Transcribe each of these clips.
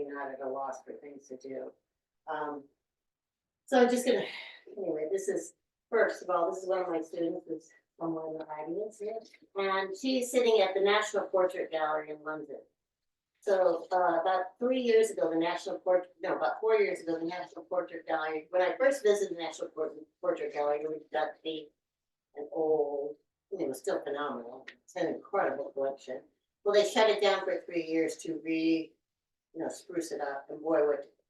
definitely not at a loss for things to do. So I'm just gonna, anyway, this is, first of all, this is one of my students who's somewhere in the audience here, and she's sitting at the National Portrait Gallery in London. So about 3 years ago, about 4 years ago, the National Portrait Gallery, when I first visited the National Portrait Gallery, we got to be an old, it was still phenomenal. It's an incredible collection. Well, they shut it down for 3 years to spruce it up, and boy,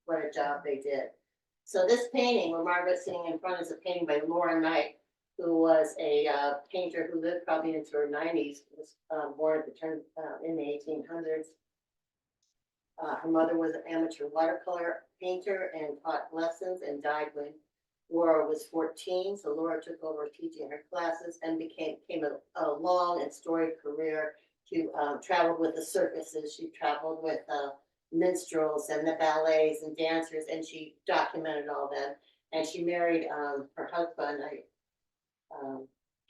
what a job they did. So this painting, where Margaret's sitting in front, is a painting by Laura Knight, who was a painter who lived probably into her 90s, was born at the turn in the 1800s. Her mother was an amateur watercolor painter and taught lessons, and died when Laura was 14. So Laura took over teaching her classes and became a long and storied career. She traveled with the circuses. She traveled with minstrels and the ballets and dancers, and she documented all them. And she married her husband. I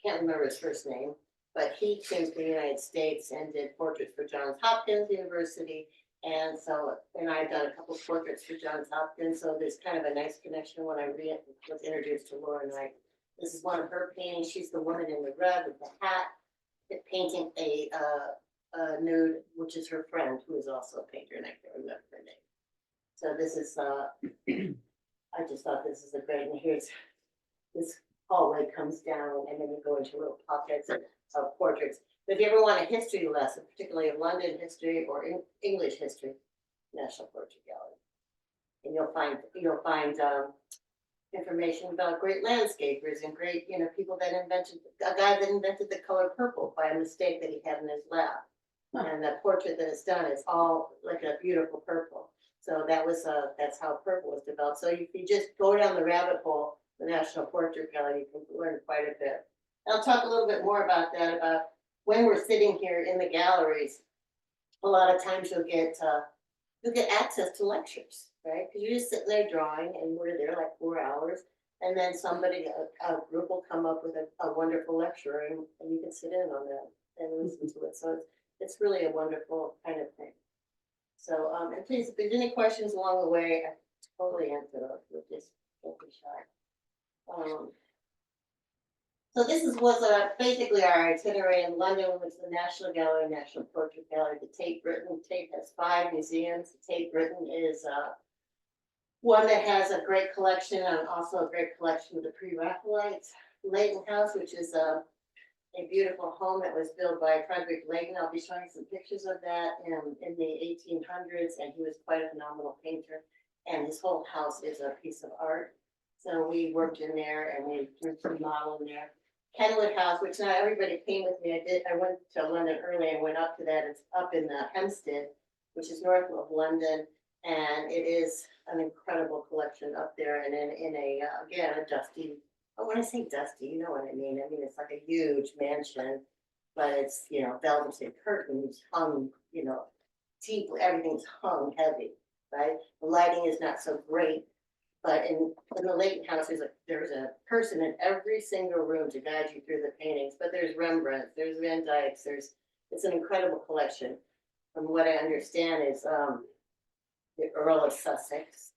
can't remember his first name, but he came to the United States and did portraits for Johns Hopkins University. And I've done a couple of portraits for Johns Hopkins, so there's kind of a nice connection when I was introduced to Laura Knight. This is one of her paintings. She's the woman in the red with the hat, painting a nude, which is her friend, who is also a painter, and I can't remember her name. So this is, I just thought this is a great, and here's, this hallway comes down, and then you go into little pockets of portraits. But if you ever want a history lesson, particularly of London history or English history, National Portrait Gallery, and you'll find information about great landscapers and great, people that invented, a guy that invented the color purple by a mistake that he had in his lab. And the portrait that is done is all like a beautiful purple. So that's how purple was developed. So if you just go down the rabbit hole, the National Portrait Gallery, you can learn quite a bit. I'll talk a little bit more about that, about when we're sitting here in the galleries. A lot of times you'll get access to lectures, right? Because you're just sitting there drawing, and we're there like 4 hours, and then a group will come up with a wonderful lecture, and you can sit in on that and listen to it. So it's really a wonderful kind of thing. So, and please, if there's any questions along the way, I totally answer those. Just don't be shy. So this was basically our itinerary in London. We went to the National Gallery, National Portrait Gallery, the Tate Britain. Tate has 5 museums. The Tate Britain is one that has a great collection, and also a great collection of the pre-Raphaelites. Leighton House, which is a beautiful home that was built by Frederick Leighton. I'll be showing some pictures of that in the 1800s, and he was quite a phenomenal painter. And his whole house is a piece of art. So we worked in there, and we threw some model in there. Kenwood House, which not everybody came with me. I went to London early and went up to that. It's up in the Hampstead, which is north of London, and it is an incredible collection up there. And in again, a dusty. Oh, when I say dusty, you know what I mean. I mean, it's like a huge mansion, but it's velveted curtains hung, deeply. Everything's hung heavy, right? The lighting is not so great. But in the Leighton House, there's a person in every single room to guide you through the paintings. But there's Rembrandt, there's Van Dyck's, it's an incredible collection. From what I understand is the Earl of Sussex,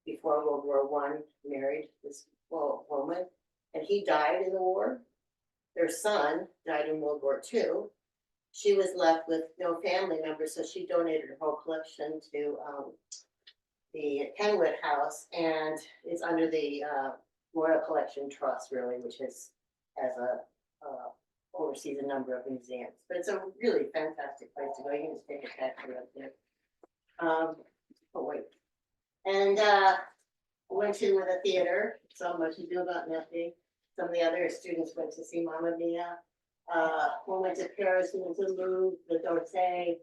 before World War I, married this woman, and he died in the war. Their son died in World War II. She was left with no family members, so she donated her whole collection to the Kenwood House, and it's under the Royal Collection Trust, really, which has oversees a number of museums. But it's a really fantastic place to go. You can just take a taxi up there. Oh wait, and went to the theater. So much to do about nothing. Some of the other students went to see Mamma Mia. One went to Paris, we went to Louvre, the d'Orsay,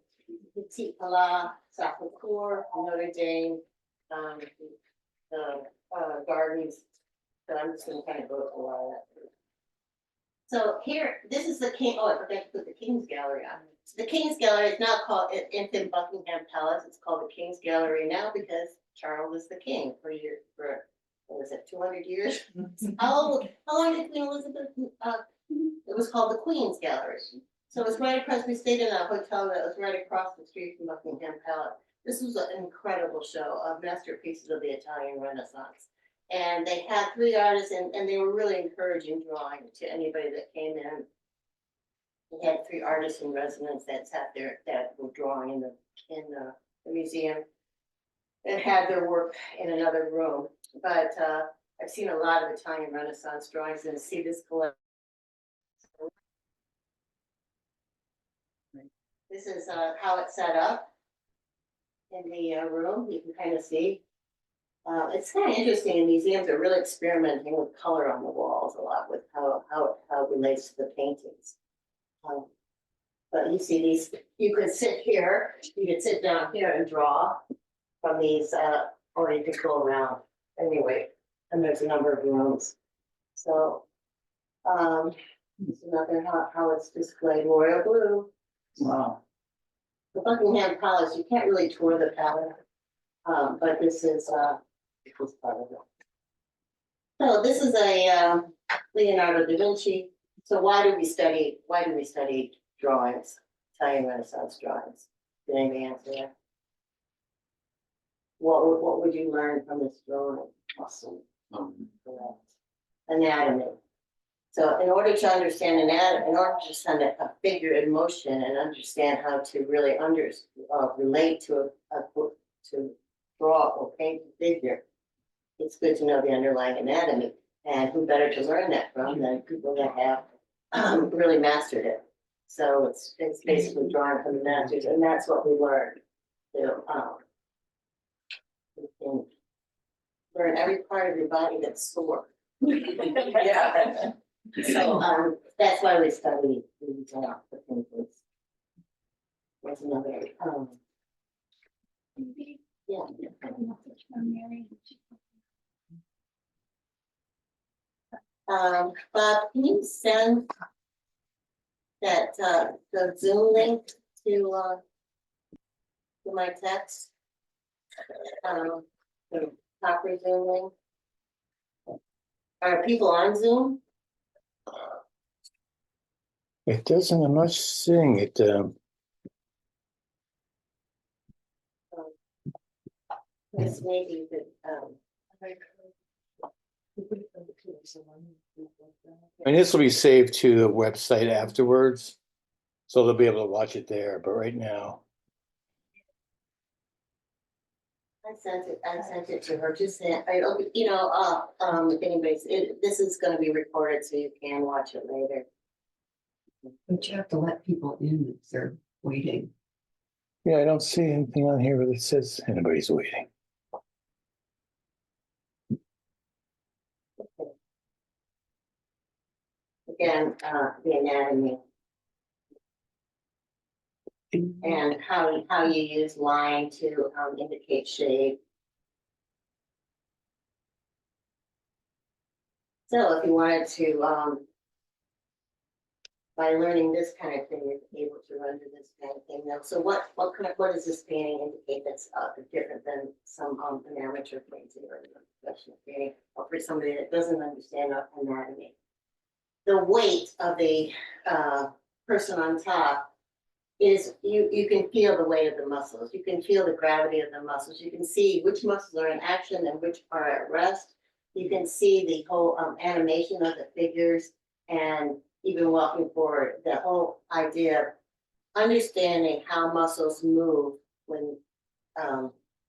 Petit Palais, Sacré-Cœur, Notre Dame. The gardens, but I'm just going to kind of go through all that. So here, this is the King. Oh, I forgot to put the King's Gallery on. So the King's Gallery is now called in Buckingham Palace. It's called the King's Gallery now because Charles is the king for what was it, 200 years? How long did Queen Elizabeth? It was called the Queen's Gallery. So it was right across. We stayed in a hotel that was right across the street from Buckingham Palace. this was an incredible show of masterpieces of the Italian Renaissance. And they had 3 artists and they were really encouraging drawing to anybody that came in. They had 3 artists in residence that sat there that were drawing in the museum and had their work in another room. But I've seen a lot of Italian Renaissance drawings and to see this collection. This is how it's set up in the room. You can kind of see. It's kind of interesting. In museums are really experimenting with color on the walls a lot with how it relates to the paintings. But you see these, you could sit here, you could sit down here and draw from these, or you could go around anyway, and there's a number of rooms. So, this is another how it's displayed, royal blue. Wow. The Buckingham Palace, you can't really tour the palace, but this is, it was part of it. So this is a Leonardo da Vinci. So why do we study drawings, Italian Renaissance drawings? Did anybody answer that? What would you learn from this drawing? Awesome. Correct. Anatomy. So in order to understand anatomy, in order to understand a figure in motion and understand how to really relate to to draw or paint a figure, it's good to know the underlying anatomy. And who better to learn that from than people that have really mastered it. So it's basically drawing from the masters, and that's what we learned. So, we can learn every part of your body that's sore. Yeah. So that's why we study these the paintings. There's another yeah. Bob, can you send that the Zoom link to my text? The proper Zoom link. Are people on Zoom? It doesn't, I'm not seeing it. Yes, maybe you could, And this will be saved to the website afterwards. So they'll be able to watch it there, but right now. I sent it to her, just, it'll be, you know, if anybody's, this is gonna be recorded, so you can watch it later. But you have to let people in if they're waiting. Yeah, I don't see anything on here that says anybody's waiting. Again, the anatomy. And how you use line to indicate shape. So if you wanted to, by learning this kind of thing, you're able to render this kind of thing. Now, so what does this painting indicate that's different than some an amateur painting or a professional painting, or for somebody that doesn't understand anatomy? The weight of the person on top is you can feel the weight of the muscles. You can feel the gravity of the muscles. You can see which muscles are in action and which are at rest. You can see the whole animation of the figures, and even walking forward, the whole idea of understanding how muscles move when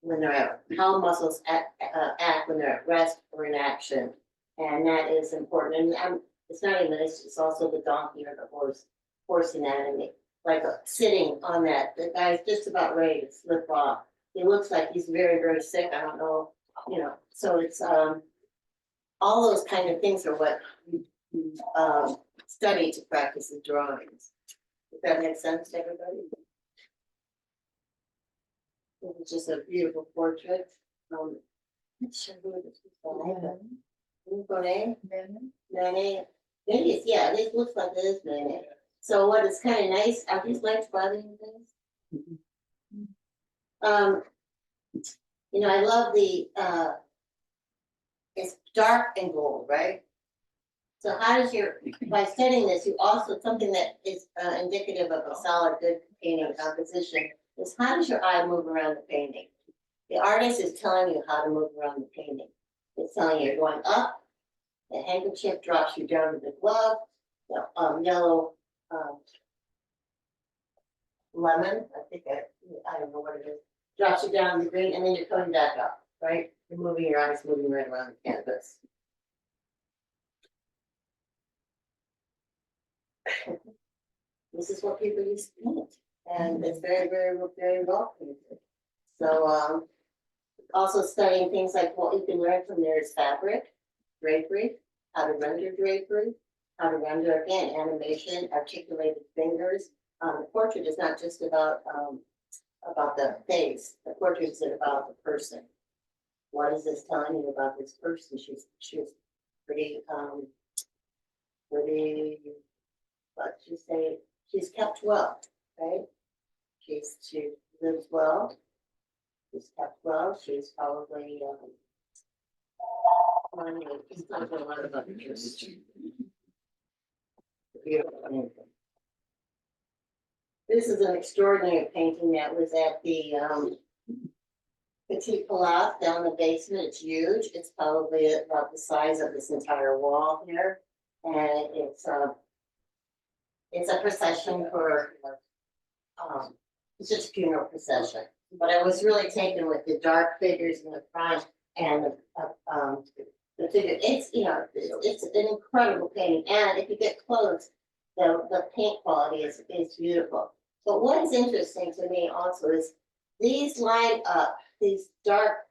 they're how muscles act when they're at rest or in action, and that is important. And it's not even this; it's also the donkey or the horse anatomy. Like sitting on that, the guy's just about ready to slip off. He looks like he's very, very sick. I don't know, you know. So it's all those kind of things are what we study to practice the drawings. Does that make sense to everybody? It's just a beautiful portrait. Let's show you this Monet. Monet. Maybe it's, yeah, it looks like it is Monet. So what is kind of nice, are these lights bothering things? You know, I love the it's dark and gold, right? So how does by studying this, you also, something that is indicative of a solid, good painting composition is how does your eye move around the painting? The artist is telling you how to move around the painting. It's telling you you're going up, the handkerchief drops you down to the glove, the yellow lemon, I don't know what it is, drops you down to the green, and then you're coming back up, right? You're moving your eyes, moving right around the canvas. This is what people used to paint, and it's very, very, very well painted. So, also studying things like what you can learn from there is fabric, drapery, how to render drapery, how to render, again, animation, articulated fingers. The portrait is not just about the face. The portrait is about the person. What is this telling you about this person? She's pretty, let's just say, she's kept well, right? She lives well. She's kept well. She's probably this is an extraordinary painting that was at the Petit Palace down in the basement. It's huge. It's probably about the size of this entire wall here, and it's a procession for it's just a funeral procession. But I was really taken with the dark figures in the front and the figure. It's it's an incredible painting, and if you get close, the paint quality is beautiful. But what is interesting to me also is these line up, these dark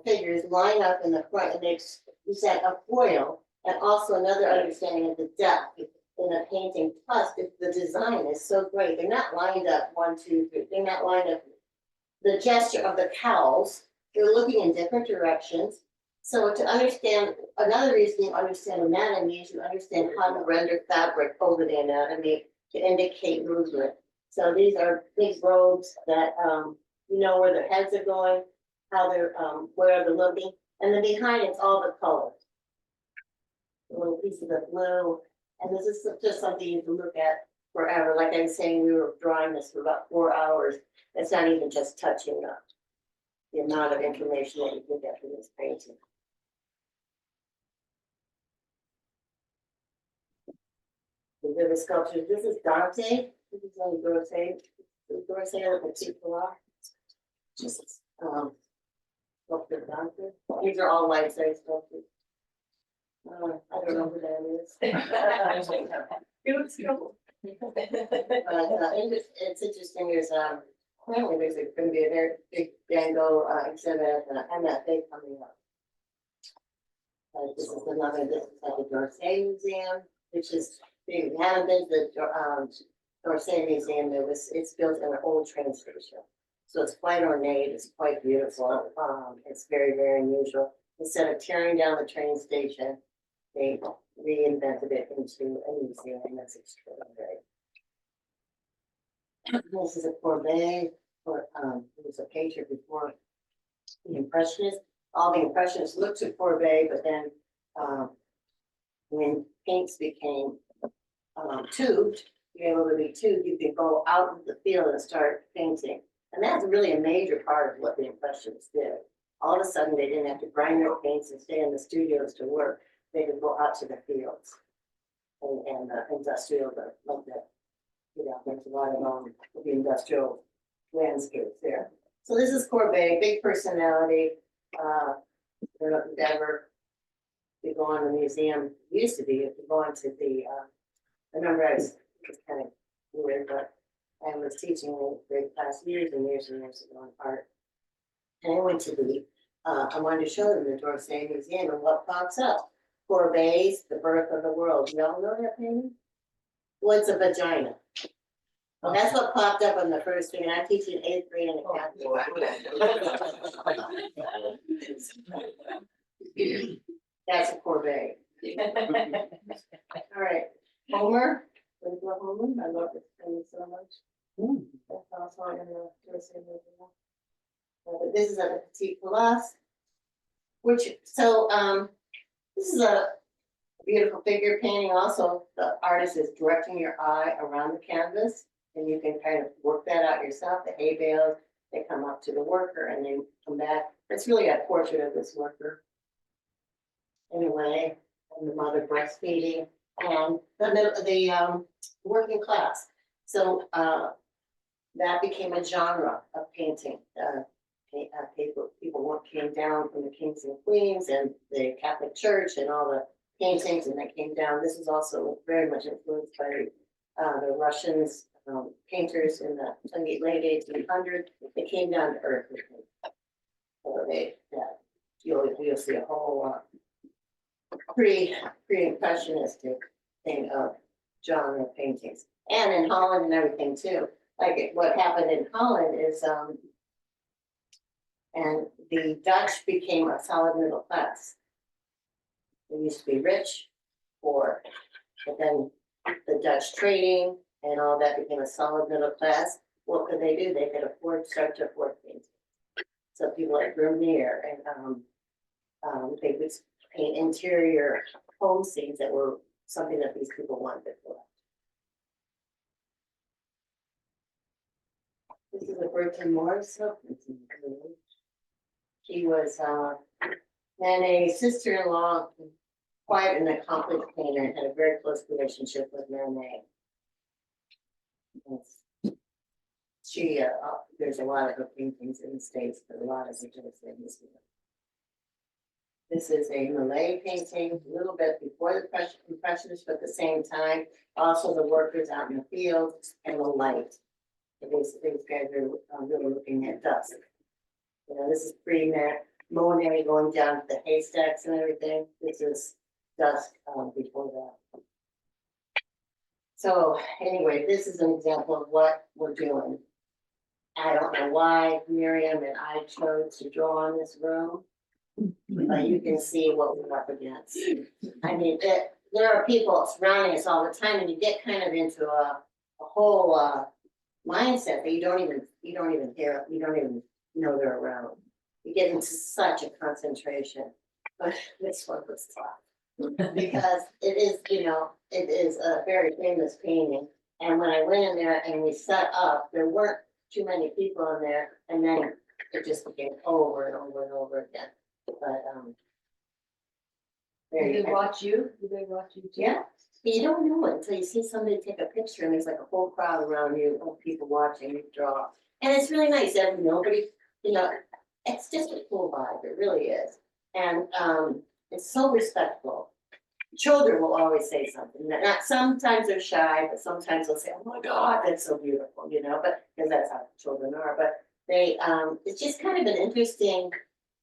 figures line up in the front, and they present a foil and also another understanding of the depth in a painting. Plus, the design is so great. They're not lined up 1, 2, 3. They're not lined up. The gesture of the cowls, they're looking in different directions. So to understand, another reason you understand anatomy is you understand how to render fabric over the anatomy to indicate movement. So these are big robes that you know where their heads are going, how they're where they're looking, and then behind it's all the colors. A little piece of the blue, and this is just something you can look at forever. Like I was saying, we were drawing this for about 4 hours. It's not even just touching the amount of information that you can get from this painting. The river sculptures. This is Dante. This is on Dante. Dante of the people. Just sculpture Dante. These are all life-size sculptures. I don't know who that is. It's interesting. There's apparently there's going to be a very big Van Gogh exhibit at the MFA coming up. This is another. This is at the D'Orsay Museum, which is we haven't been to the D'Orsay Museum. It's built in an old train station, so it's quite ornate. It's quite beautiful. It's very, very unusual. Instead of tearing down the train station, they reinvented it into a museum, and that's extraordinary. This is a Courbet, it was a painter before the Impressionists. All the Impressionists looked at Courbet, but then when paints became tubed, you're able to be tubed, you could go out into the field and start painting. And that's really a major part of what the Impressionists did. All of a sudden, they didn't have to grind their paints and stay in the studios to work. They could go out to the fields and industrial, like that. You know, there's a lot of the industrial landscapes there. So this is Courbet, big personality. I don't know if you've ever, you go on the museum, it used to be, if you go into the, I remember I was kind of weird, but I was teaching a grade class years and years and years ago in art. And I went to the, I wanted to show them the D'Orsay Museum and what pops up. Courbet's The Birth of the World. You all know that painting? Well, it's a vagina. Well, that's what popped up on the first thing, and I'm teaching 8th grade in the Catholic. That's a Courbet. All right, Homer. What is Homer? I love this painting so much. That's also in the D'Orsay Museum. But this is at the Petit Palace, which this is a beautiful figure painting. Also, the artist is directing your eye around the canvas And you can kind of work that out yourself, the hay bales, they come up to the worker and they come back. It's really a portrait of this worker. Anyway, and the mother breastfeeding and the working class. So that became a genre of painting. People came down from the kings and queens and the Catholic Church and all the paintings, and they came down. This is also very much influenced by the Russians, painters in the late 1800s. They came down to earth with them. So you'll see a whole pre-impressionistic thing of genre paintings, and in Holland and everything too. Like what happened in Holland is, and the Dutch became a solid middle class. They used to be rich, poor, but then the Dutch trading and all that became a solid middle class. What could they do? They could start to afford things. So people like Vermeer and they would paint interior home scenes that were something that these people wanted for. This is a Bertha Morris. She was Manet's sister-in-law, quite an accomplished painter, and had a very close relationship with Manet. She, there's a lot of her paintings in the States, but a lot of it is in this one. This is a Malay painting, a little bit before the Impressionists, but at the same time, also the workers out in the field and the light. These guys are really looking at dusk. You know, this is pre-Monet going down to the haystacks and everything. This is dusk before that. So anyway, this is an example of what we're doing. I don't know why Miriam and I chose to draw on this room, but you can see what we're up against. I mean, there are people surrounding us all the time, and you get kind of into a whole mindset that you don't even know they're around. You get into such a concentration, but this one was tough because it is a very famous painting. And when I went in there and we set up, there weren't too many people in there, and then it just became over and over and over again. But Did they watch you? Did they watch you too? yeah. You don't know it until you see somebody take a picture and there's like a whole crowd around you of people watching you draw. And it's really nice that nobody, it's just a cool vibe. It really is. And it's so respectful. Children will always say something. Not sometimes they're shy, but sometimes they'll say, "Oh my God, that's so beautiful," but because that's how children are. But they, it's just kind of an interesting.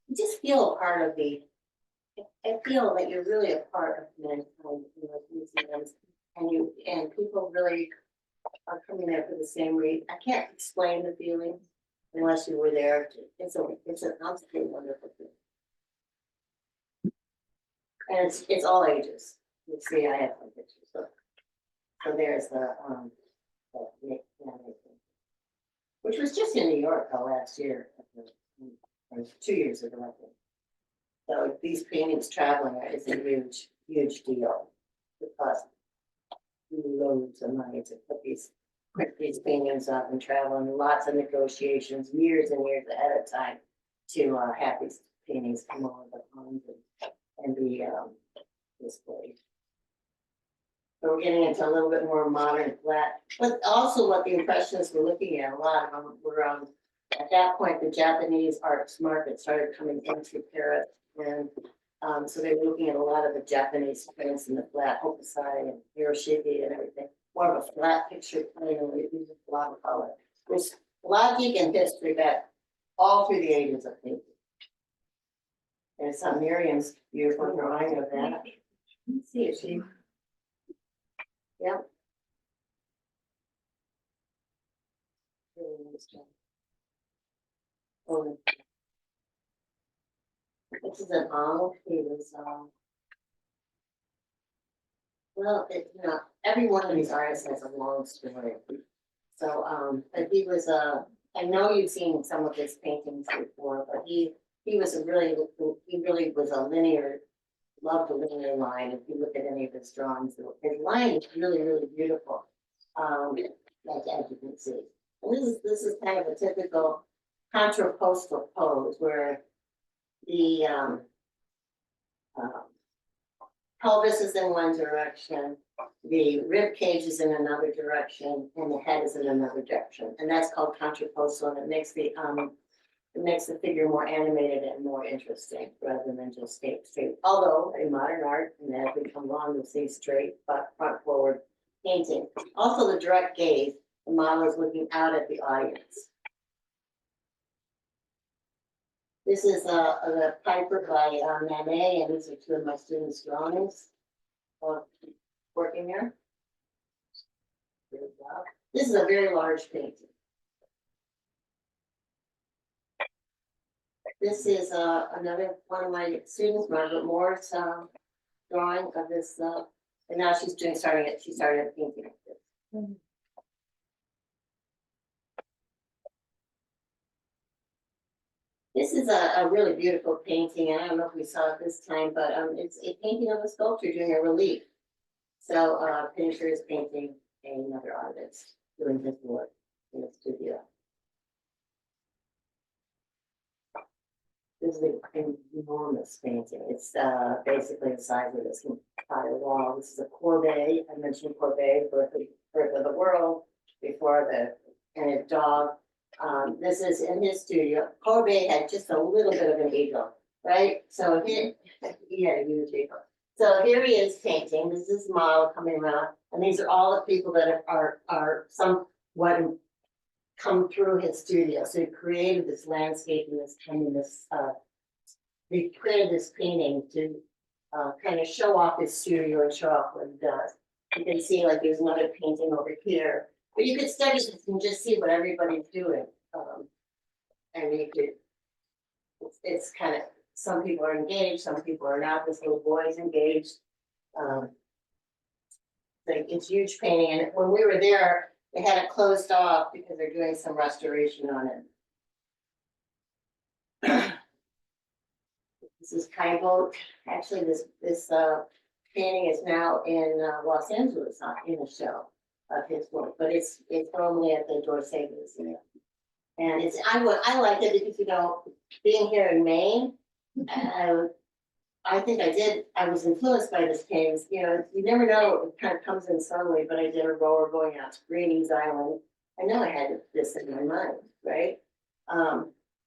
You just feel a part of the. I feel that you're really a part of mankind in those museums, and people really are coming there for the same reason. I can't explain the feeling unless you were there. It's an absolutely wonderful thing. And it's all ages. You see, I have some pictures. So there's which was just in New York last year, or 2 years ago, I think. So these paintings traveling is a huge, huge deal. It costs loads of money to put these paintings up and travel, and lots of negotiations, years and years ahead of time to have these paintings come over the pond and be displayed. So we're getting into a little bit more modern flat, but also what the Impressionists were looking at, a lot of them were at that point, the Japanese arts market started coming into Paris, and so they were looking at a lot of the Japanese prints in the flat Hokusai and Hiroshige and everything, more of a flat picture plane, and we use a lot of color. There's a lot of geek in history that all through the ages of painting. And some Miriam's beautiful drawing of that. Let's see if she. Yep. Really nice job. Oh. This is an olive. Well, every one of these artists has a long story. So, but he was I know you've seen some of his paintings before, but he really was a linear, loved the linear line. If you look at any of his drawings, his line is really, really beautiful. like as you can see. And this is kind of a typical contrapostal pose where the pelvis is in one direction, the rib cage is in another direction, and the head is in another direction. And that's called contrapostal, and it makes the figure more animated and more interesting rather than just straight. Although in modern art, and as we come along, we see straight but front forward painting. Also the direct gaze, the model is looking out at the audience. This is a Piper by Manet, and these are two of my students' drawings working there. This is a very large painting. This is another one of my students, Margaret Moore's drawing of this, and now she started painting like this. This is a really beautiful painting, and I don't know if we saw it this time, but it's a painting of a sculptor doing a relief. So finisher is painting another artist doing his work in the studio. This is an enormous painting. It's basically the size of this entire wall. This is a Courbet. I mentioned Courbet, birth of the world, before and a dog. This is in his studio. Courbet had just a little bit of an ego, right? So he had a huge ego. So here he is painting. This is his model coming around, and these are all the people that are somewhat come through his studio. So he created this landscape and this kind of this. He created this painting to kind of show off his studio and show off what he does. You can see like there's another painting over here. But you could study this and just see what everybody's doing. And you could, it's kind of, some people are engaged, some people are not. This little boy is engaged. Like it's huge painting. And when we were there, they had it closed off because they're doing some restoration on it. This is Kaibo. Actually, this painting is now in Los Angeles in a show of his work, but it's normally at the Dorsey Museum. And I liked it because, being here in Maine, I think I was influenced by this painting. You never know, it kind of comes in subtly, but I did a rower going out to Greeny's Island. I know I had this in my mind, right?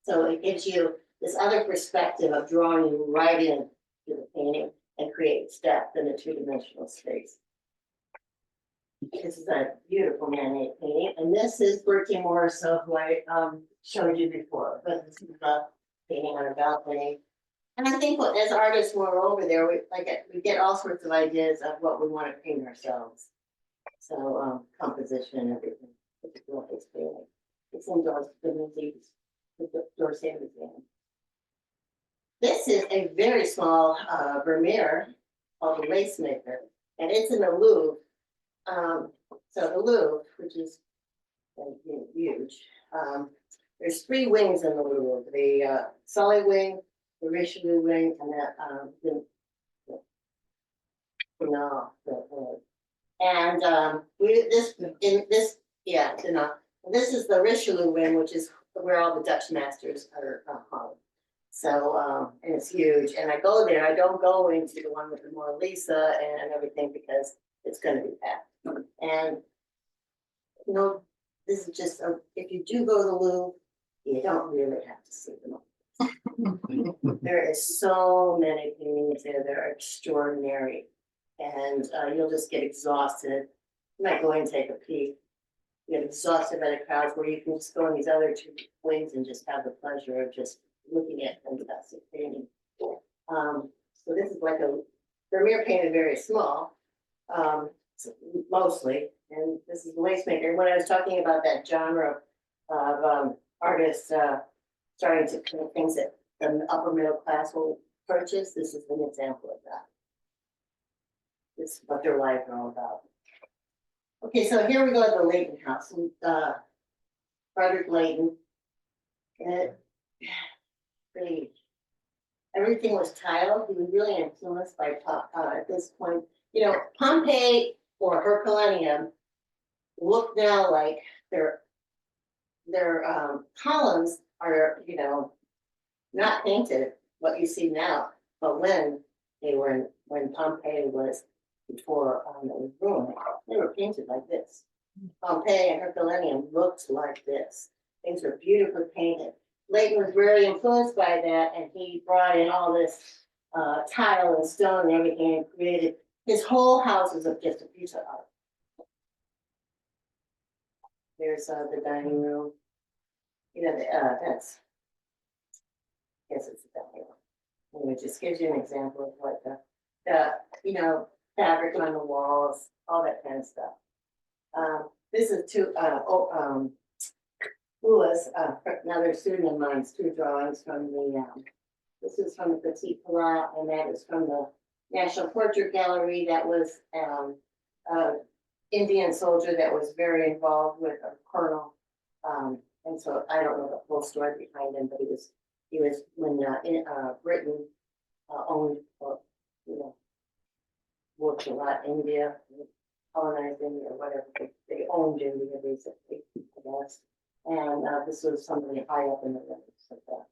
So it gives you this other perspective of drawing you right into the painting and creates depth in a two-dimensional space. This is a beautiful man-made painting, and this is Bertie Morisot, who I showed you before, but this is a painting on a balcony. And I think as artists, when we're over there, we get all sorts of ideas of what we want to paint ourselves. So composition and everything. It's in the Dorsey Museum. This is a very small Vermeer called the Lace Maker, and it's in the Louvre. So the Louvre, which is huge, there's three wings in the Louvre: the Sully wing, the Richelieu wing, and this is the Richelieu wing, which is where all the Dutch masters are hung. So and it's huge, and I go there. I don't go into the one with the Mona Lisa and everything because it's going to be packed. And this is just if you do go to the Louvre, you don't really have to see them all. There is so many paintings there that are extraordinary, and you'll just get exhausted. You might go and take a peek. You get exhausted by the crowds, where you can just go in these other two wings and just have the pleasure of just looking at fantastic painting. So this is like a Vermeer painted very small, mostly, and this is the Lace Maker. When I was talking about that genre of artists starting to paint things that the upper middle class will purchase, this is an example of that. This is what their lives are all about. Okay, so here we go at the Leighton House, and Frederick Leighton. Everything was tiled. He was really influenced by at this point. Pompeii or Herculaneum look now like their columns are, not painted, what you see now, but when when Pompeii was before it was ruined, they were painted like this. Pompeii and Herculaneum looked like this. Things were beautifully painted. Leighton was really influenced by that, and he brought in all this tile and stone and everything, and created his whole house is of just a piece of art. There's the dining room. That's. Yes, it's a dining room. And it just gives you an example of what the fabric on the walls, all that kind of stuff. This is Ula's, another student of mine's, two drawings from the, this is from the Petit Palat, and that is from the National Portrait Gallery. That was Indian soldier that was very involved with a colonel. And so I don't know the full story behind him, but he was when Britain owned, or, worked a lot in India, colonized India, or whatever. They owned India basically, I guess. And this was somebody high up in the ranks of that.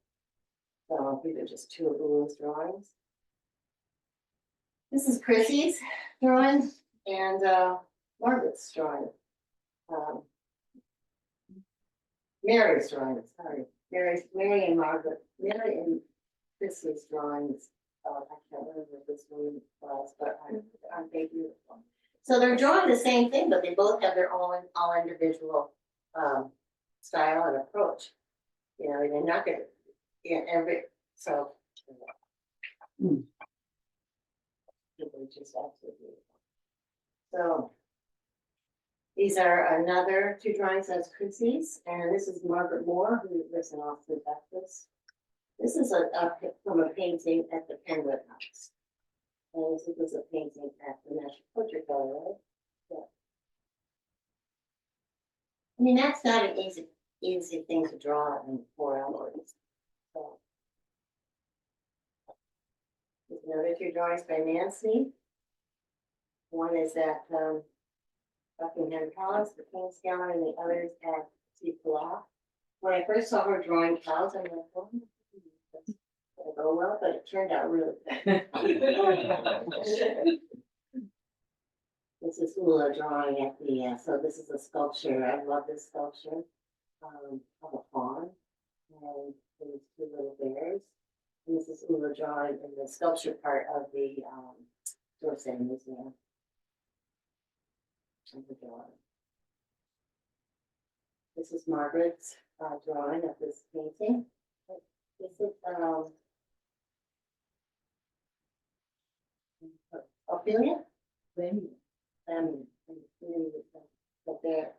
So these are just two of Ula's drawings. This is Chrissy's drawing and Margaret's drawing. Mary's drawing, sorry. Mary and Margaret, Mary and Chrissy's drawings. I can't remember what this one was, but aren't they beautiful? So they're drawing the same thing, but they both have their own all individual style and approach. They're not gonna so just absolutely beautiful. So these are another two drawings. That's Chrissy's, and this is Margaret Moore, who lives in Austin, Texas. This is from a painting at the Penwood House. And this was a painting at the National Portrait Gallery. Yeah. I mean, that's not an easy thing to draw in 4 hours. So, there's another two drawings by Nancy. One is at Buckingham Palace, the King's Gallery, and the other is at Petit Palat. When I first saw her drawing cows, I'm like, oh, that's gonna go well, but it turned out really good. This is Ula drawing at the, so this is a sculpture. I love this sculpture of a fawn and these two little bears. And this is Ula drawing in the sculpture part of the Dorsey Museum. This is Margaret's drawing of this painting. This is Ophelia? But they're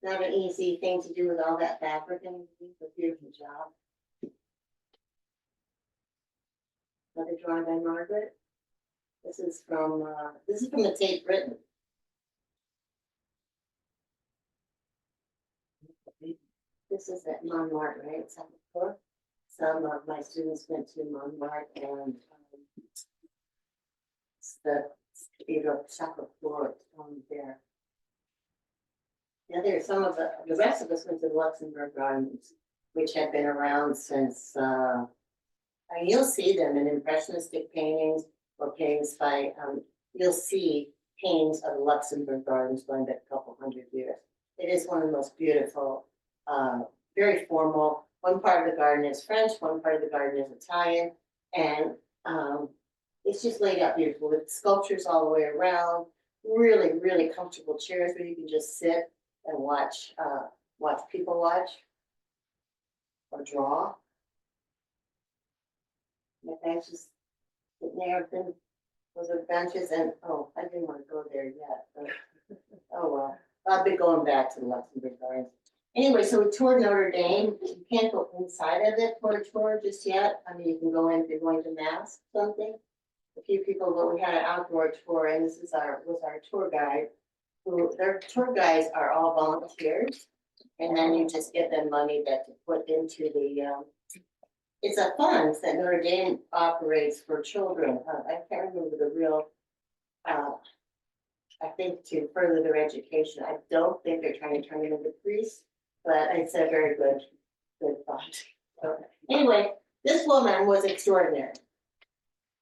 not an easy thing to do with all that fabric and everything. It's a beautiful job. Another drawing by Margaret. This is from the Tate Britain. This is at Montmartre, right? Some of my students went to Montmartre, and the Cathedral of Chocolate Floor there. Yeah, there's some of the rest of us went to the Luxembourg Gardens, which had been around since, you'll see them in impressionistic paintings or paintings by, you'll see paintings of the Luxembourg Gardens going back a couple hundred years. It is one of the most beautiful, very formal. One part of the garden is French, one part of the garden is Italian, and it's just laid out beautiful with sculptures all the way around. Really, really comfortable chairs where you can just sit and watch people watch or draw. The benches, those are benches, and I didn't want to go there yet. But, oh well, I'll be going back to the Luxembourg Gardens. Anyway, so we toured Notre Dame. You can't go inside of it for a tour just yet. I mean, you can go in if you're going to Mass something. A few people, but we had an outdoor tour, and this is was our tour guide. Their tour guides are all volunteers, and then you just give them money to put into the. It's a fund that Notre Dame operates for children. I can't remember the real I think to further their education. I don't think they're trying to turn them into priests, but it's a very good thought. So, anyway, this woman was extraordinary.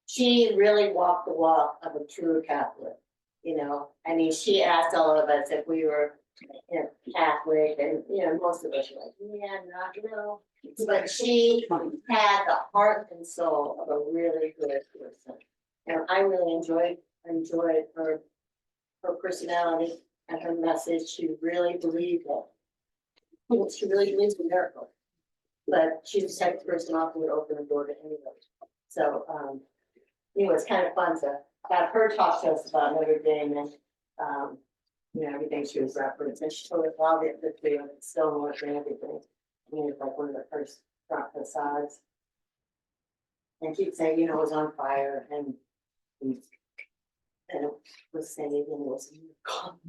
She really walked the walk of a true Catholic, you know, I mean, she asked all of us if we were, you know, Catholic, and, you know, most of us were like, yeah, not, no. But she had the heart and soul of a really good person. And I really enjoyed her personality and her message. She really believed it. She really believes in miracles. But she's the type of person often would open the door to anybody. So, anyway, it's kind of fun to have her talk to us about Notre Dame and, you know, everything she was referenced. And she told us all the history of stonework and everything. I mean, it's like one of the first front facades. And she'd say, you know, it was on fire and it was saved and it was gone.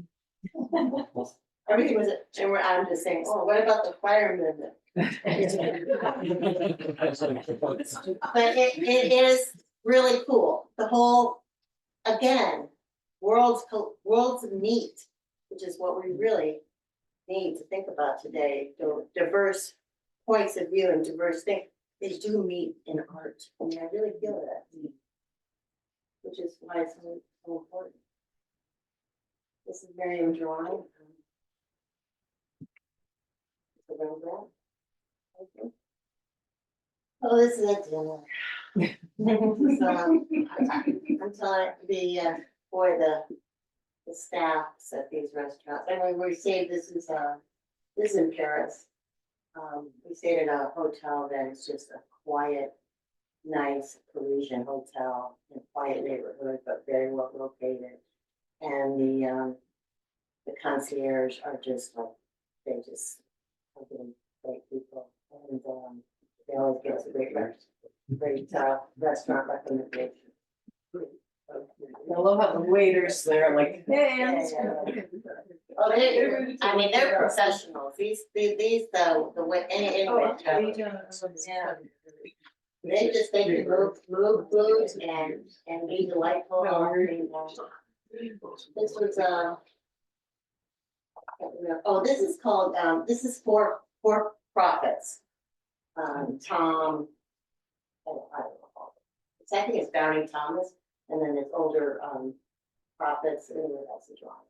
Everything was, and I'm just saying, oh, what about the firemen? But it is really cool. The whole, again, worlds meet, which is what we really need to think about today. So diverse points of view and diverse things, they do meet in art. I mean, I really feel that, which is why it's so important. This is Miriam drawing. Oh, this is a dinner. So, I'm telling the staffs at these restaurants, and when we say this is in Paris. We stayed in a hotel that is just a quiet, nice Parisian hotel in a quiet neighborhood, but very well located. And the concierge are just like, they just are really great people, and they always give us a great restaurant recommendation. I love how the waiters there like, hey, Oh, I mean, they're professionals. These, the way, anyway. Yeah. They can move foods and be delightful. This was, oh, this is called, this is for profits. Tom, oh, I don't know. I think it's Founding Thomas, and then it's older, prophets, and that's a drawing.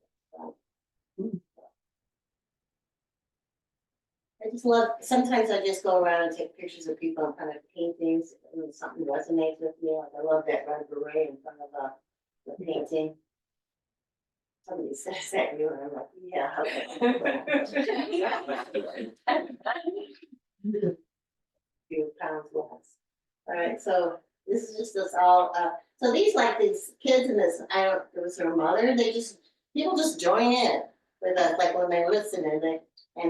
I just love, sometimes I just go around and take pictures of people and kind of paintings, and something resonates with me, like I love that red beret in front of the painting. Somebody says that to you, and I'm like, yeah. Few pounds less. All right, so this is just us all, so these kids in this, it was their mother, people just join in with us, like when they listen and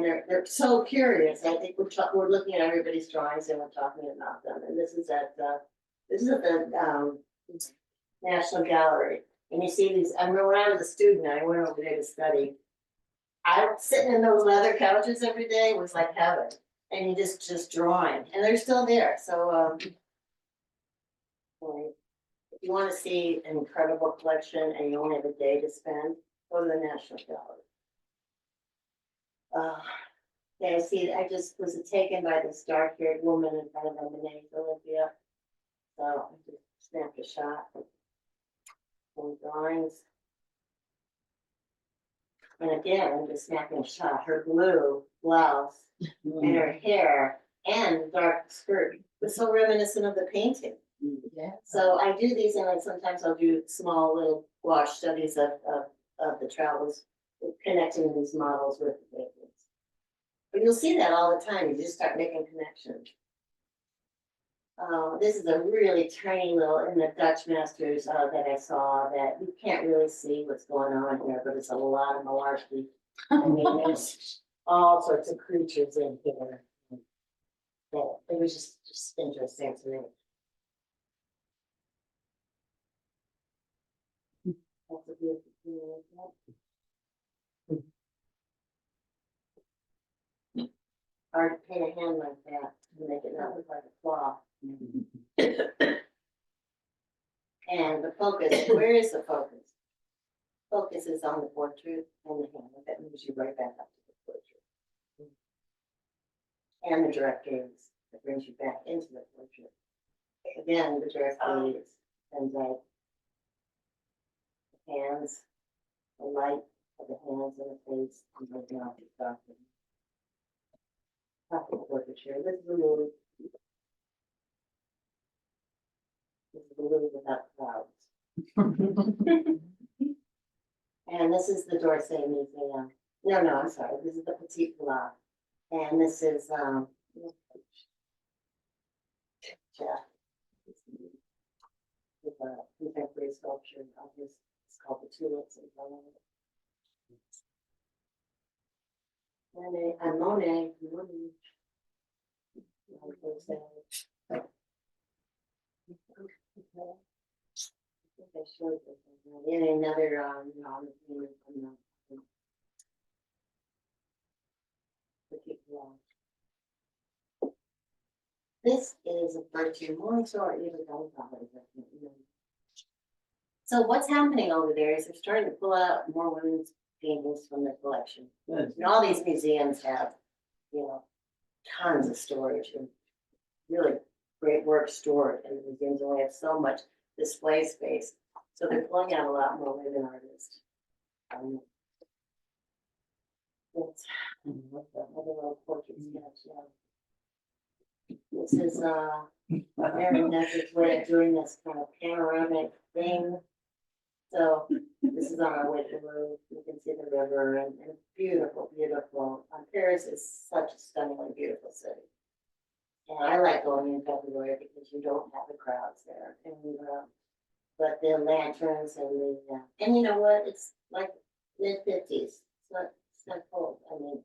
they're so curious. I think we're looking at everybody's drawings and we're talking about them. And this is at the National Gallery. And you see these, I remember when I was a student, I went over there to study. Sitting in those leather couches every day was like heaven. And you just drawing, and they're still there. So if you want to see an incredible collection and you only have a day to spend, go to the National Gallery. Okay, see, I just was taken by this dark-haired woman in front of them, the name Olympia. So I just snapped a shot. Some drawings. And again, I'm just snapping a shot. Her blue blouse and her hair and dark skirt was so reminiscent of the painting. Yeah. So I do these, and like sometimes I'll do small little wash studies of the travels, connecting these models with the paintings. But you'll see that all the time. You just start making connections. This is a really tiny little in the Dutch masters that I saw that you can't really see what's going on here, but it's a lot of malarkey. I mean, there's all sorts of creatures in here. But it was just interesting to me. That's a beautiful thing. Hard to paint a hand like that and make it not look like a claw. And the focus, where is the focus? focuses on the portrait and the hand, that moves you right back up to the portrait. And the direct gaze, that brings you back into the portrait. Again, the direct gaze, and like the hands, the light of the hands and the face, and the mouth is darkened. Top of the portraiture, this is the Lily. This is the Lily without clouds. And this is the D'Orsay Museum. No, I'm sorry, this is the Petit Plat. And this is, yeah. With a contemporary sculpture of his, it's called the Tulips in front of it. And Monet. I think I showed this. And another, this is a virtue Montessori. So what's happening over there is they're starting to pull out more women's paintings from their collection. Good. And all these museums have, tons of storage and really great work stored, and the museums only have so much display space. So they're pulling out a lot more women artists. It's, what the other little portrait sketch, yeah. This is Mary Nesbitt's way of doing this kind of panoramic thing. So this is on our way to the Louvre. You can see the river and beautiful, beautiful. Paris is such a stunningly beautiful city. And I like going in February because you don't have the crowds there. And but the lanterns and the and you know what? It's like mid-50s. It's not cold. I mean,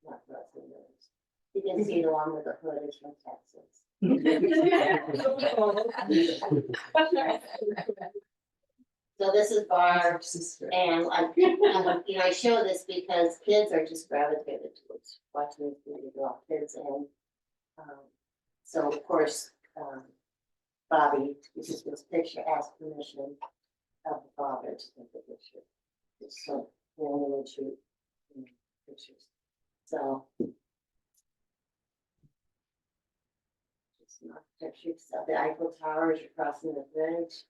not for us in those. You can see the one with the hood is from Texas. So this is Barb, and I show this because kids are just gravitated towards watching this movie, draw kids, and so of course Bobby, which is this picture, asked permission of the father to take the picture. So we only shoot pictures. So just an architecture of the Eiffel Tower as you're crossing the bridge.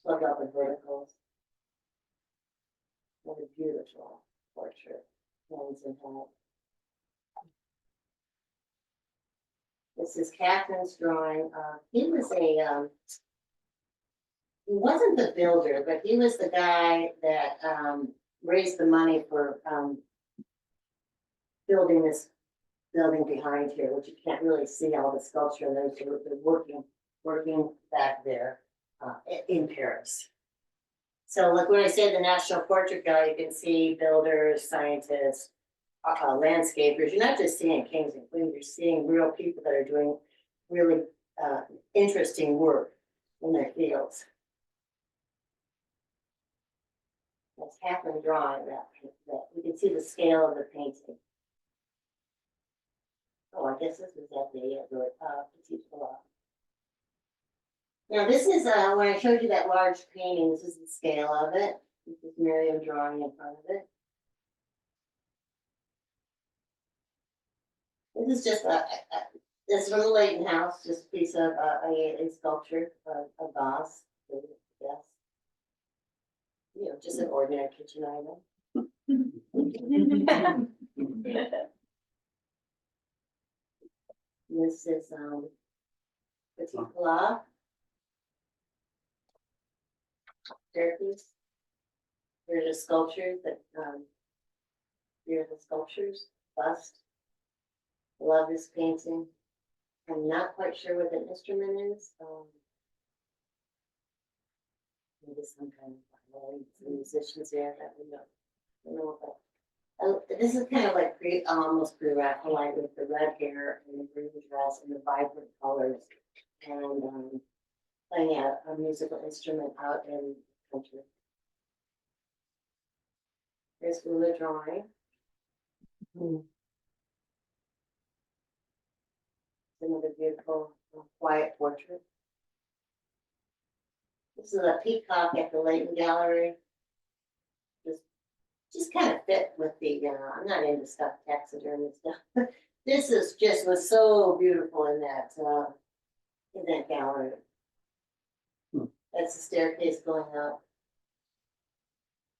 Look up the verticals. What a beautiful portrait. Hands and head. This is Catherine's drawing. He was he wasn't the builder, but he was the guy that raised the money for building this building behind here, which you can't really see all the sculpture and those are working back there in Paris. So like when I say the National Portrait Gallery, you can see builders, scientists, landscapers. You're not just seeing kings and queens, you're seeing real people that are doing really interesting work in their fields. That's Catherine drawing that. You can see the scale of the painting. Oh, I guess this was at the Petit Plat. Now this is when I showed you that large painting, this is the scale of it. This is Miriam drawing in front of it. This is just this is from the Leighton House, just a piece of a sculpture, a vase, yes. Just an ordinary kitchen item. This is Petit Plat. Staircase. There's a sculpture that here's the sculptures, bust. Love this painting. I'm not quite sure what the instrument is. Maybe some kind of musicians there that we know. But this is kind of like almost pre-Raphaelite with the red hair and the green dress and the vibrant colors, and playing a musical instrument out in the country. There's Lula drawing. Another beautiful, quiet portrait. This is a peacock at the Leighton Gallery. just kind of fit with the, I'm not into stuff taxidermy stuff. This is just was so beautiful in that gallery. That's the staircase going up.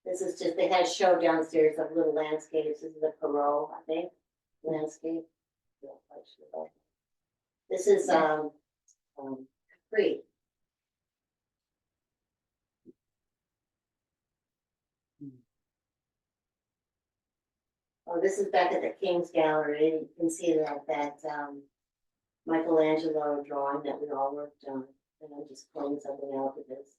This is just, they had a show downstairs of little landscapes. This is a Perot, I think, landscape. Not quite sure about that. This is, Capri. Oh, this is back at the King's Gallery. You can see that Michelangelo drawing that we all worked on. And I'm just pulling something out of this.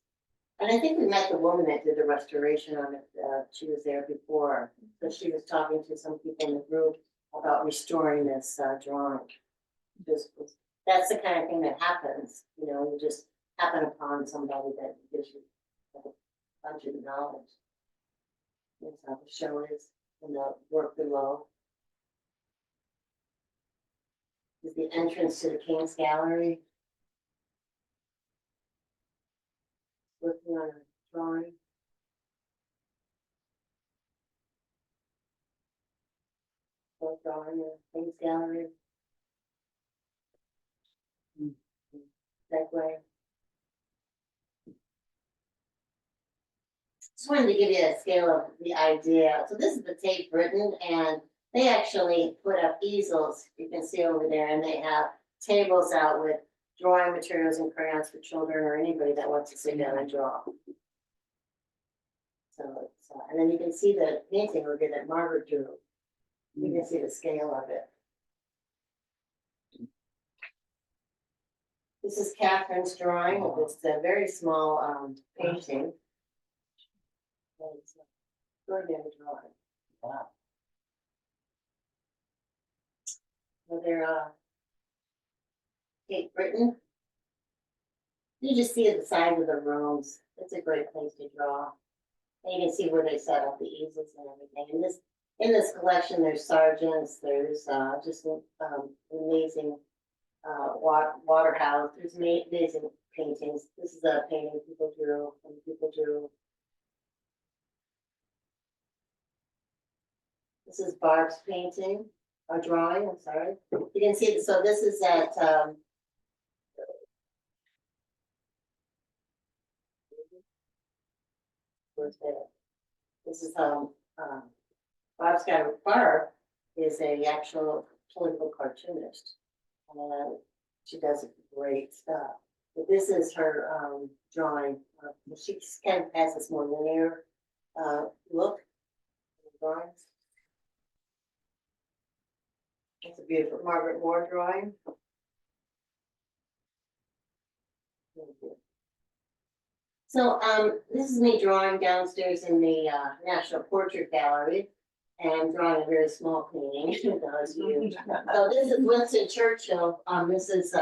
And I think we met the woman that did the restoration on it. She was there before. So she was talking to some people in the group about restoring this drawing. That's the kind of thing that happens, you know, you just happen upon somebody that gives you a bunch of knowledge. That's how the show is, and the work below. Is the entrance to the King's Gallery. Working on a drawing. Drawing in the King's Gallery. That way. Just wanted to give you a scale of the idea. So this is the Tate Britain, and they actually put up easels, you can see over there, and they have tables out with drawing materials and crayons for children or anybody that wants to sit down and draw. So it's, and then you can see the painting over there that Margaret drew. You can see the scale of it. This is Catherine's drawing of this very small painting. It's an extraordinary drawing. Wow. So they're Cape Britain. You just see the sides of the rooms. It's a great place to draw. And you can see where they set up the easels and everything. And in this collection, there's sergeants. There's just amazing waterhouse. There's amazing paintings. This is a painting people drew. This is Barb's painting, or drawing, I'm sorry. You can see it, so this is at where's that? This is Barb is a actual political cartoonist. She does great stuff. But this is her drawing. She kind of has this more linear look in the drawings. It's a beautiful Margaret Moore drawing. So this is me drawing downstairs in the National Portrait Gallery and drawing a very small painting. That was huge. So this is Winston Churchill. This is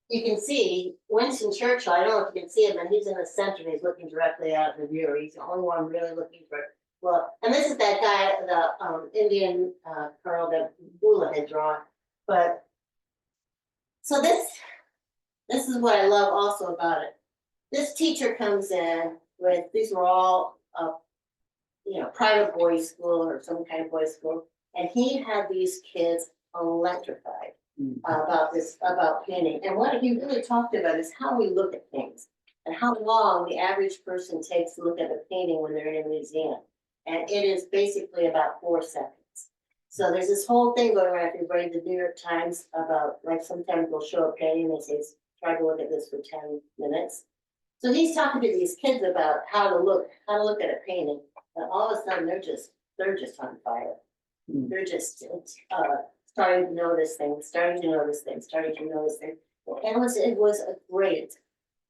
you can see Winston Churchill. I don't know if you can see him, but he's in the center. He's looking directly out of the view. He's the only one really looking for. Well, and this is that guy, the Indian colonel that Bula had drawn. But so this is what I love also about it. This teacher comes in with, these were all you know, private boys' school or some kind of boys' school, and he had these kids electrified about painting. And what he really talked about is how we look at things and how long the average person takes to look at a painting when they're in a museum. And it is basically about 4 seconds. So there's this whole thing going around. If you read the New York Times about, like, sometimes they'll show a painting and they say, try to look at this for 10 minutes. So he's talking to these kids about how to look at a painting. And all of a sudden they're just on fire. They're just starting to notice things. And it was a great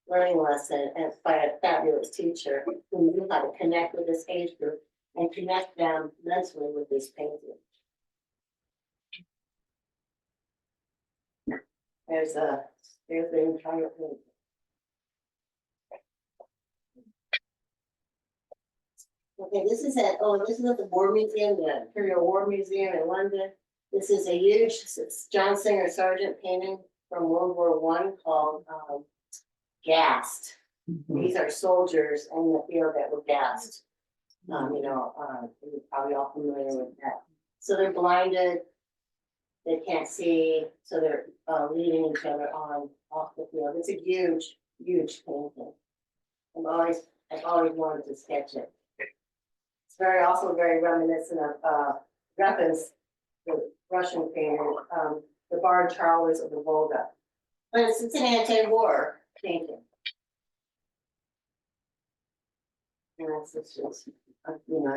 learning lesson and by a fabulous teacher who knew how to connect with this age group and connect them mentally with this painting. There's the entire thing. Okay, this is at the War Museum, the Imperial War Museum in London. This is a huge John Singer Sargent painting from World War I called Gassed. These are soldiers in the field that were gassed. you're probably all familiar with that. So they're blinded, they can't see, so they're leading each other on off the field. It's a huge, huge painting. I've always wanted to sketch it. It's also very reminiscent of Repin's, the Russian painter, the Barred Charlers of the Volga. But it's an anti-war painting. And that's just, I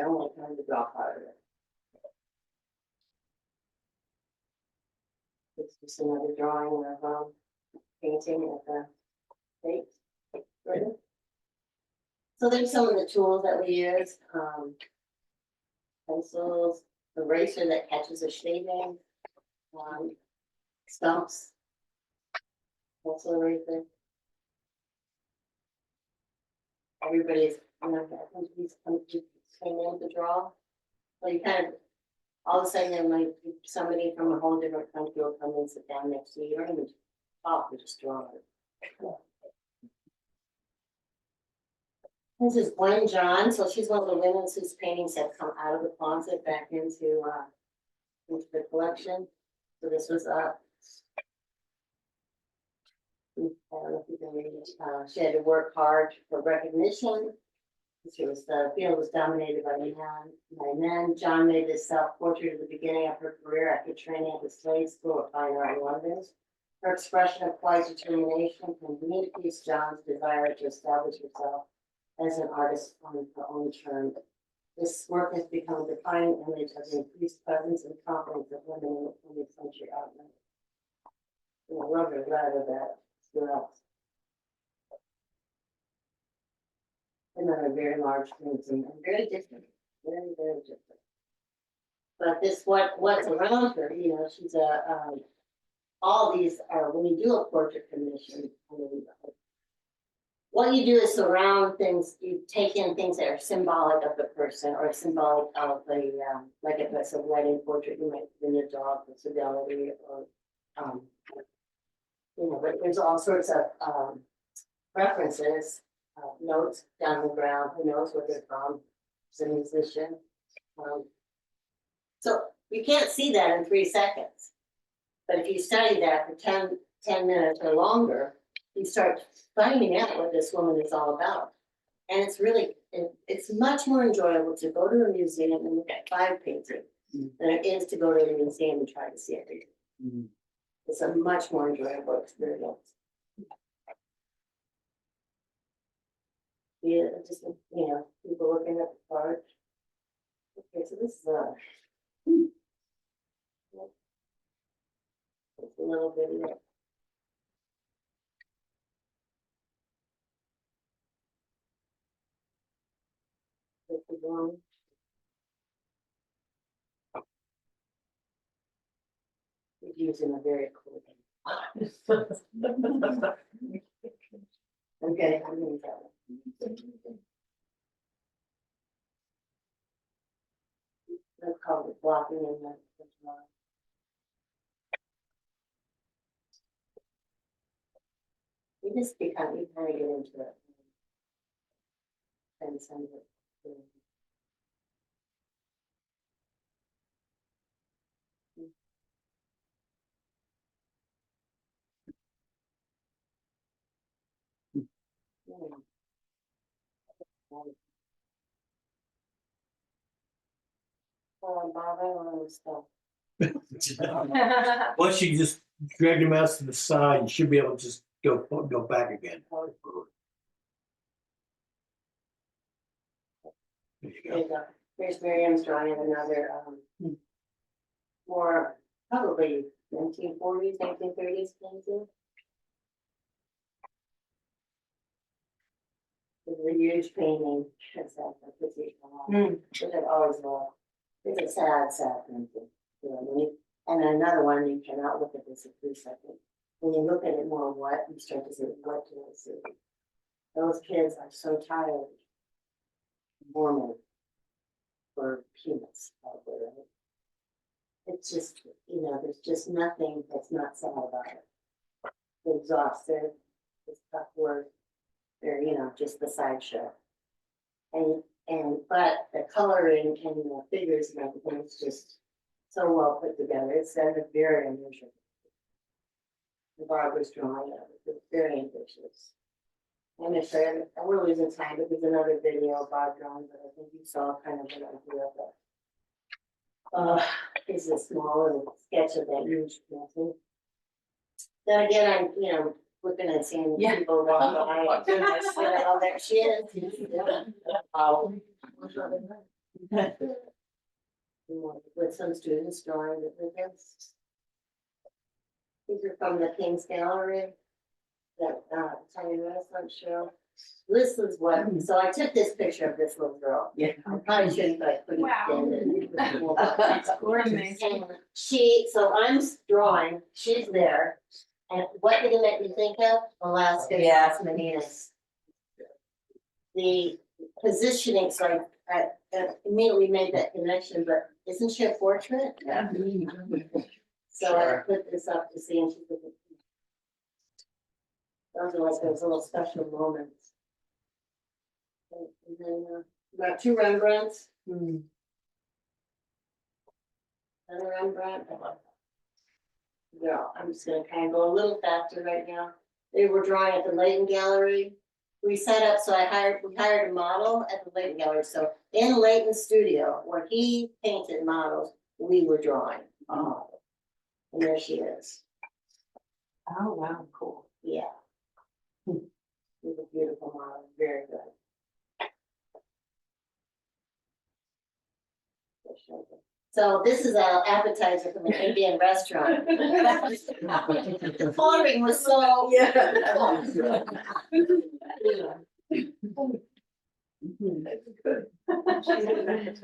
only kind of draw part of it. It's just another drawing of painting at the state. Right? So there's some of the tools that we use, pencils, eraser that catches a shading, stumps, pencil eraser. Everybody's, I think he's came in to draw. So you kind of, all of a sudden, there might be somebody from a whole different country will come and sit down next to you. You don't even talk, you just draw it. This is Gwen John, so she's one of the women whose paintings have come out of the closet back into the collection. So this was I don't know if you can read it. She had to work hard for recognition. The field was dominated by men. John made this self-portrait at the beginning of her career after training at the Slade School of Fine Art in London. Her expression of quiet determination communicates John's desire to establish herself as an artist on her own terms. This work has become a defining image of the increased presence and confidence of women in the 20th century art. And I love the letter that throughout. Another very large painting and very different, very, very different. But this, what's around her, she's all these are, when you do a portrait commission, what you do is surround things, you take in things that are symbolic of the person or symbolic of the, like if it's a wedding portrait, you might bring your dog for fidelity or, but there's all sorts of references, notes down the ground, who knows where they're from, it's a musician. So you can't see that in 3 seconds. But if you study that for 10 minutes or longer, you start finding out what this woman is all about. And it's really, it's much more enjoyable to go to a museum and look at 5 paintings than it is to go to the museum and try to see everything. It's a much more enjoyable experience. Yeah, just, people looking at the art. Okay, so this is it's a little video. This is one. He's using a very cool thing. Okay, I'm gonna tell it. That's called it blocking in the line. You kind of get into it. And send it. Bob, I don't understand. Once you just drag them out to the side, you should be able to just go back again. There you go. Here's Miriam's drawing of another, more probably 1940s, 1930s painting. It's a huge painting. It's that which I've always loved. It's a sad painting. And another one, you cannot look at this in 3 seconds. When you look at it more, you start to say, what do I see? Those kids are so tired. Warming for peanuts, probably, right? It's just, there's just nothing that's not sad about it. They're exhausted, it's tough work, they're, just the sideshow. And but the coloring and the figures and everything is just so well put together. It's very unusual. The Barbara's drawing of it, it's very ambitious. I'm gonna show you, and we're losing time, but there's another video of Bob drawing, but I think you saw kind of an idea of it. It's a small little sketch of that huge painting. Then again, I'm, looking and seeing Yeah. people walk Oh, by. my goodness. Oh, there she is. Oh. With some students drawing with us. These are from the King's Gallery, that Italian Renaissance show. This is what, so I took this picture of this little girl. Yeah. I probably shouldn't, but I couldn't stand it. Amazing. And so I'm drawing, she's there, and what did it make me think of? Alaska, Yeah. Tasmanians. The positioning, so I immediately made that connection, but isn't she a portrait? Yeah. So I Sure. put this up to see, and she's looking. Those are like those little special moments. And then, about 2 Rembrandts. Another Rembrandt. Yeah, I'm just gonna kind of go a little faster right now. They were drawing at the Leighton Gallery. We set up, so we hired a model at the Leighton Gallery, so in Leighton's studio, where he painted models, we were drawing. And there she is, Oh, wow, cool. yeah. She's a beautiful model, very good. So this is an appetizer from an Indian restaurant. The coloring was so.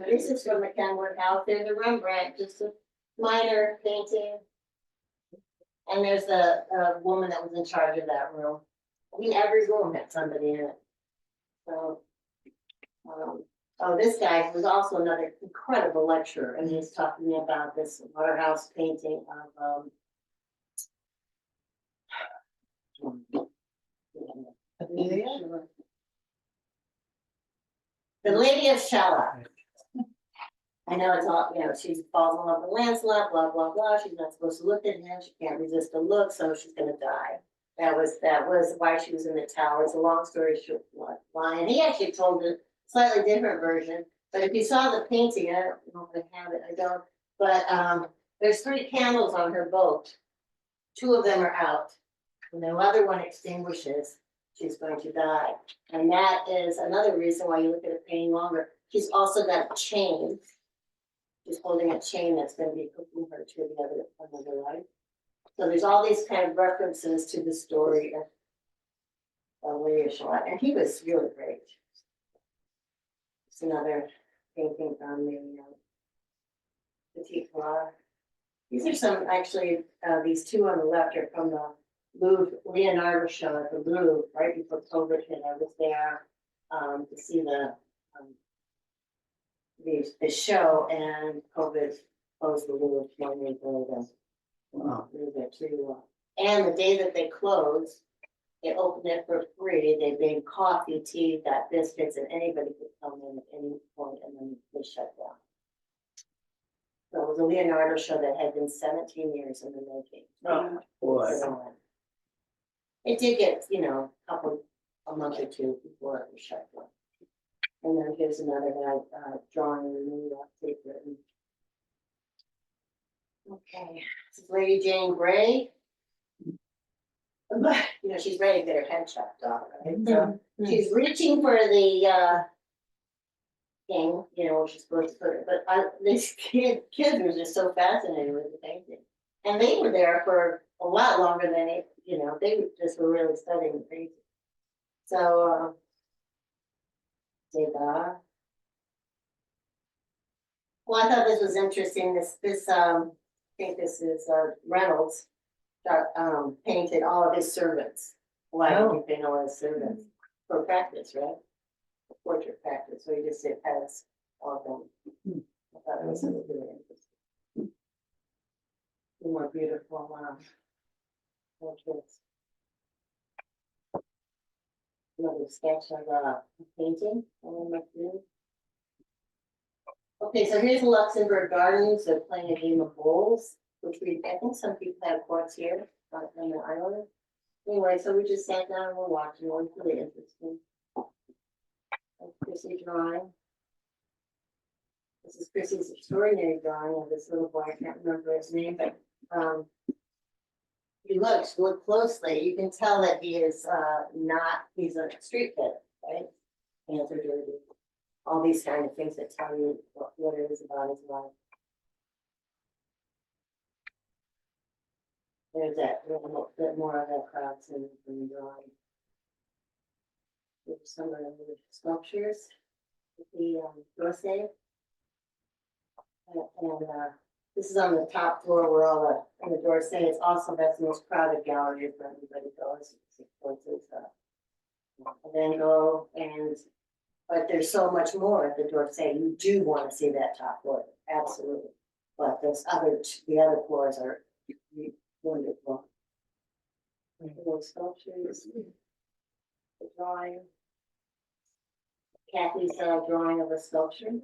This is from the Kenwood House. There's a Rembrandt, just a minor painting. And there's a woman that was in charge of that room. I mean, every room had somebody in it. So, this guy was also another incredible lecturer, and he's talking to me about this warehouse painting of, The Lady of Shalott. I know it's all, she falls in love with Lancelot, blah, blah, blah. She's not supposed to look at him. She can't resist the look, so she's gonna die. That was why she was in the tower. It's a long story short line. And he actually told a slightly different version. But if you saw the painting, I don't know if I have it, I don't. But there's 3 candles on her boat. 2 of them are out. When the other one extinguishes, she's going to die. And that is another reason why you look at a painting longer. She's also got a chain. She's holding a chain that's going to be hooking her to another life. So there's all these kind of references to the story of Lady of Shalott, and he was really great. It's another painting from the Petite Fleur. These are some, actually, these 2 on the left are from the Louvre Leonardo show at the Louvre right before COVID hit. I was there to see the show, and COVID closed the Louvre. And the day that they closed, they opened it for free. They made coffee, tea, got biscuits, and anybody could come in at any point, and then they shut down. So it was a Leonardo show that had been 17 years in the making. Oh, boy. So, it did get, a month or 2 before it was shut down. And then here's another guy drawing in New York paper. Okay, this is Lady Jane Grey. But, she's ready to get her head chopped off, right? So she's reaching for the thing, where she's supposed to put it. But these kids were just so fascinated with the painting. And they were there for a lot longer than they just were really studying the painting. So, well, I thought this was interesting. I think this is Reynolds, painted all of his servants. Why did he paint all his servants? For practice, right? For portrait practice, so he just did heads, all of them. I thought it was really interesting. More beautiful portraits. Another sketch of a painting on my field. Okay, so here's Luxembourg Gardens, they're playing a game of bowls, which I think some people have courts here on the island. Anyway, so we just sat down and we're watching, it was really interesting. That's Chrissy drawing. This is Chrissy's extraordinary drawing of this little boy, I can't remember his name, but, you look closely, you can tell that he is, he's a street kid, right? Hands are dirty, all these kind of things that tell you what it is about his life. There's that little bit more of that crowds in the drawing. There's some of the sculptures, with the, Rosé. And, this is on the top floor where all the, and the doors say it's also, that's the most crowded gallery where everybody goes. Van Gogh and, but there's so much more at the door saying you do want to see that top floor, absolutely. But there's the other floors are wonderful. The sculptures, the drawing. Kathy's drawing of a sculpture.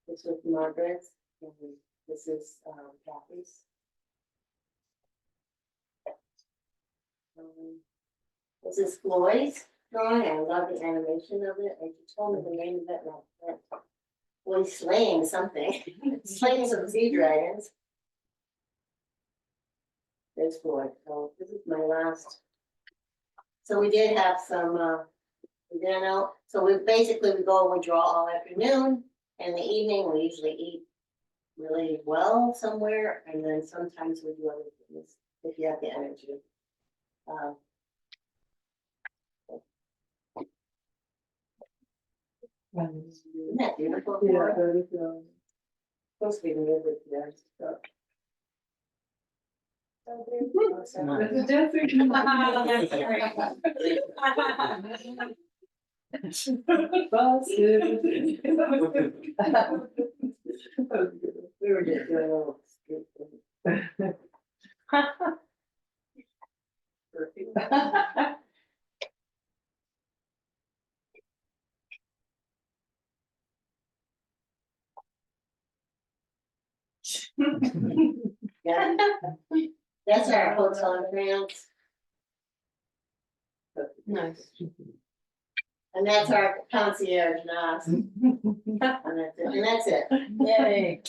This was Margaret's, and this is Kathy's. This is Floyd's drawing. I love the animation of it. I just told me the name of it. Well, he's slaying something. Slaying some sea dragons. There's Floyd. So this is my last. So we did have some dinner. So we go and we draw all afternoon. In the evening, we usually eat really well somewhere, and then sometimes we do other things if you have the energy. Isn't that beautiful? Yeah, Of very course, we can live with there. So. We were just doing a little stupid. Yeah. That's our hotel in France. Nice. And that's our concierge nurse. And that's it. Yay.